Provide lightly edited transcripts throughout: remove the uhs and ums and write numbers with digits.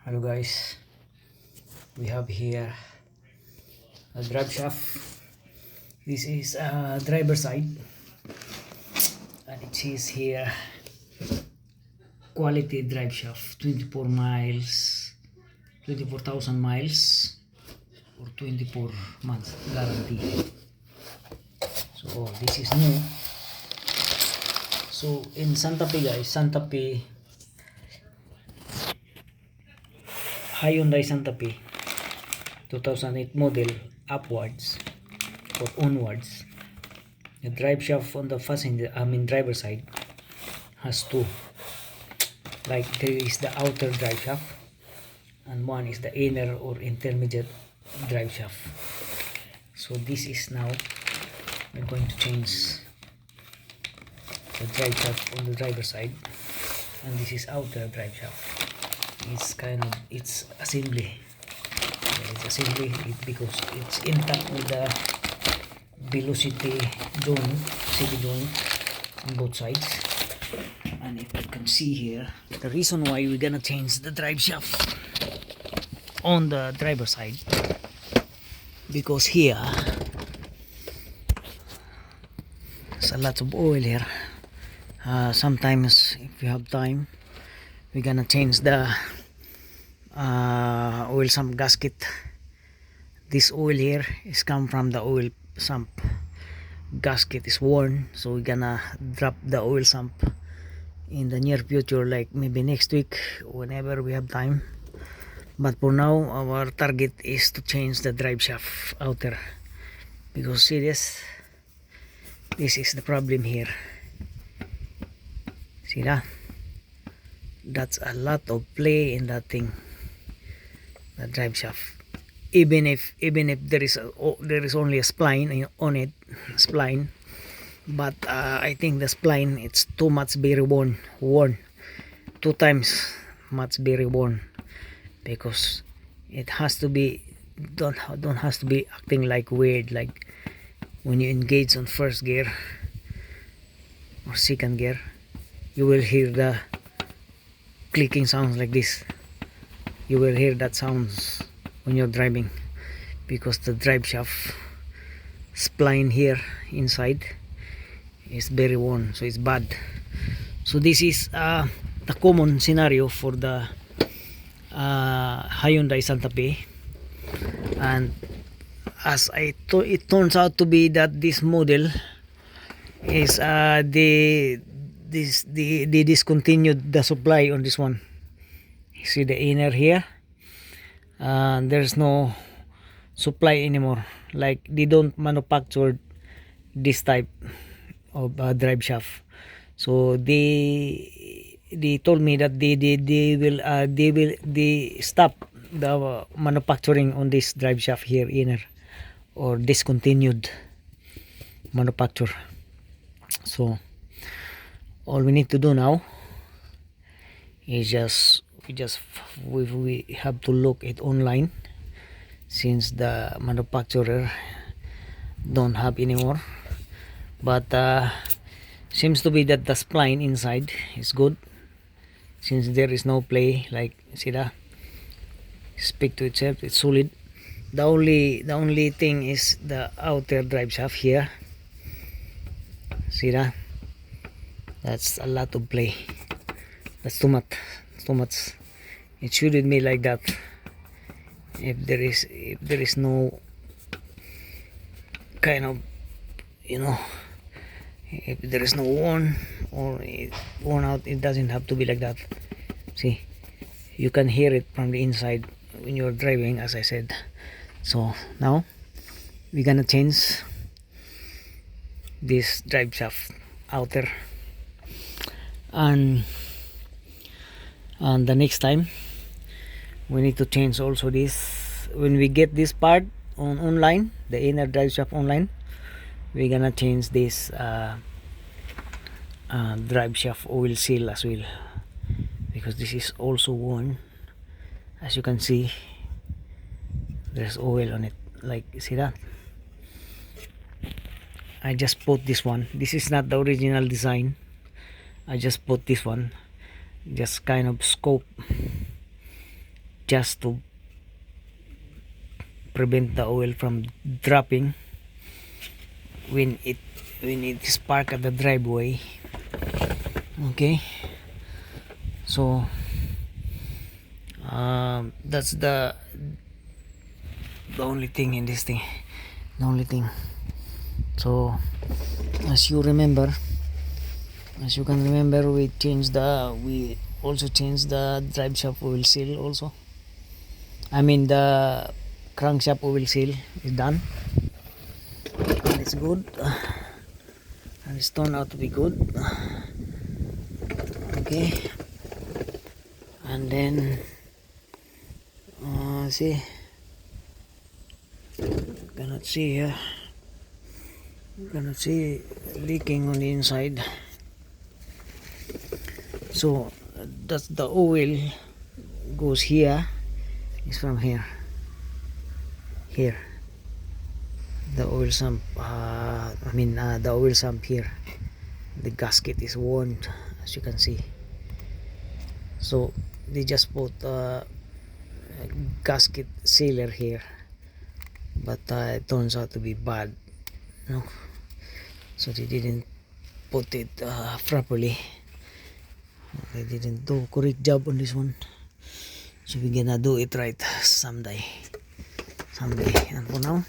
Hello guys, we have here a drive shaft. This is driver side, and it says here quality drive shaft, 24 miles, 24,000 miles or 24 months guarantee. So this is new. So in Santa Fe guys, Santa Fe, Hyundai Santa Fe 2008 model upwards or onwards, the drive shaft on the passenger, driver side, has two. Like there is the outer drive shaft and one is the inner or intermediate drive shaft. So this is now we're going to change the drive shaft on the driver side, and this is outer drive shaft. It's assembly. It's assembly because it's intact with the velocity joint, CD joint on both sides. And if you can see here, the reason why we're gonna change the drive shaft on the driver side, because here there's a lot of oil here. Sometimes if you have time, we're gonna change the oil sump gasket. This oil here is come from the oil sump gasket is worn, so we're gonna drop the oil sump in the near future, like maybe next week, whenever we have time. But for now, our target is to change the drive shaft outer, because see this is the problem here. See that? That's a lot of play in that thing, the drive shaft. Even if there is only a spline on it, but I think the spline, it's too much very worn 2 times much very worn, because it has to be don't has to be acting like weird, like when you engage on first gear or second gear, you will hear the clicking sounds like this. You will hear that sounds when you're driving, because the drive shaft spline here inside is very worn, so it's bad. So this is the common scenario for the Hyundai Santa Fe. And as it turns out to be that this model is they discontinued the supply on this one. You see the inner here, there's no supply anymore. Like they don't manufacture this type of drive shaft. So they told me that they stop the manufacturing on this drive shaft here inner, or discontinued manufacture. So all we need to do now is we have to look it online, since the manufacturer don't have anymore. But seems to be that the spline inside is good, since there is no play. Like see that, speak to itself, it's solid. The only thing is the outer drive shaft here. See that, that's a lot of play. That's too much. It shouldn't be like that. If there is no kind of, if there is no worn or worn out, it doesn't have to be like that. See, you can hear it from the inside when you're driving, as I said. So now we're gonna change this drive shaft outer, and the next time we need to change also this. When we get this part online, the inner drive shaft online, we're gonna change this drive shaft oil seal as well, because this is also worn. As you can see, there's oil on it. Like see that, I just put this one. This is not the original design. I just put this one, just kind of scope just to prevent the oil from dropping when it is parked at the driveway. Okay, so that's the only thing in this thing, the only thing. So as you can remember, we also changed the drive shaft oil seal also. I mean the crankshaft oil seal is done, and it's good, and it's turned out to be good. Okay, and then see, cannot see here, cannot see leaking on the inside. So that's the oil goes here, is from here, the oil sump, the oil sump here, the gasket is worn, as you can see. So they just put a gasket sealer here, but it turns out to be bad, no? So they didn't put it properly. They didn't do correct job on this one, so we're gonna do it right someday. And for now,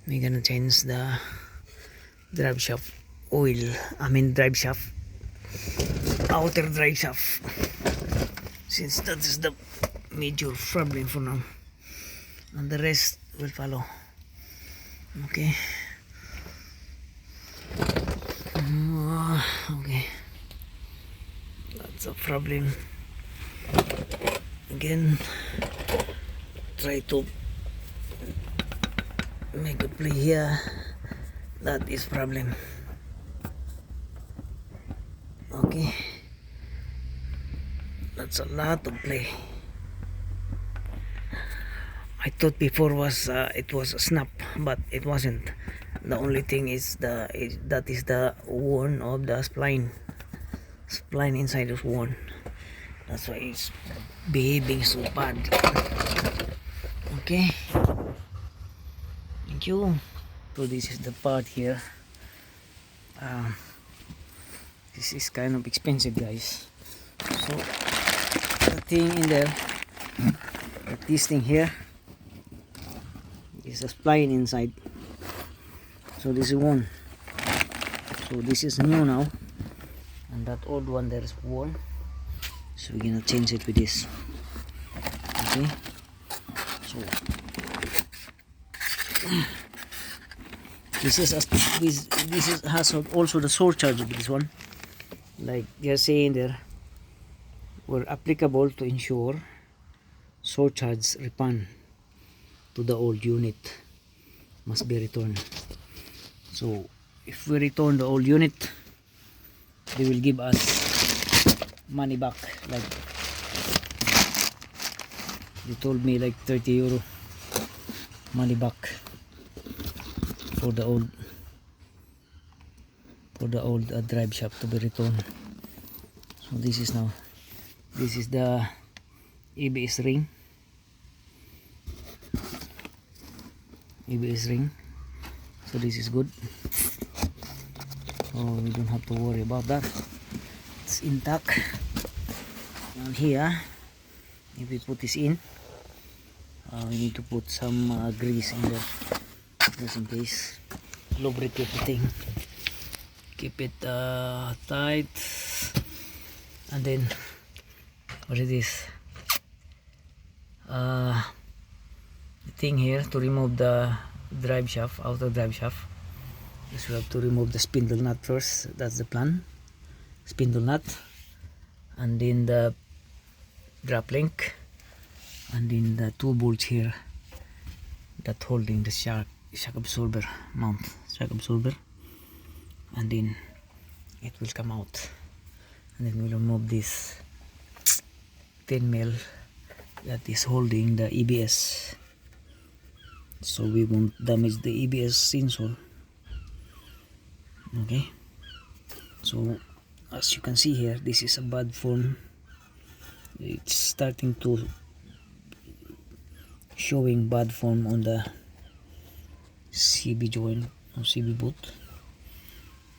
we're gonna change the drive shaft oil, drive shaft, outer drive shaft, since that is the major problem for now, and the rest will follow. Okay. Okay, that's a problem. Again, try to make a play here. That is problem. Okay, that's a lot of play. I thought before it was a snap, but it wasn't. The only thing is that is the worn of the spline. Spline inside is worn. That's why it's behaving so bad. Okay, thank you. So this is the part here. This is kind of expensive, guys. So the thing in there, this thing here is a spline inside. So this is one. So this is new now, and that old one there is worn. So we're gonna change it with this. Okay. So this has also the surcharge of this one. Like they're saying there, were applicable to ensure surcharge refund to the old unit must be returned. So if we return the old unit, they will give us money back. Like they told me, like 30 euro money back for the old drive shaft to be returned. So this is the ABS ring. So this is good, so we don't have to worry about that. It's intact. And here, if we put this in, we need to put some grease in there, just in case. Lubricate the thing, keep it tight, and then what is this? The thing here to remove the drive shaft, outer drive shaft. Just we have to remove the spindle nut first. That's the plan. Spindle nut, and then the drop link, and then the two bolts here that holding the shock absorber mount, shock absorber, and then it will come out, and then we'll remove this 10mm that is holding the EBS, so we won't damage the EBS sensor. Okay, so as you can see here, this is a bad form. It's starting to showing bad form on the CB joint or CB boot,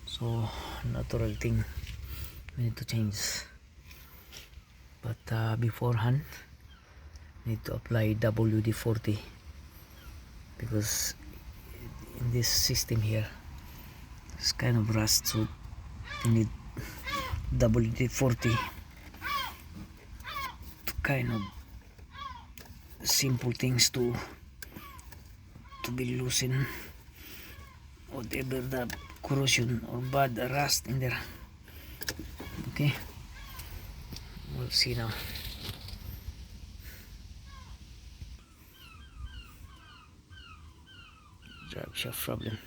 so natural thing we need to change. But beforehand need to apply WD-40 because in this system here it's kind of rust, so you need WD-40 to kind of simple things to be loosened whatever the corrosion or bad rust in there. Okay, we'll see now. Drive shaft problem.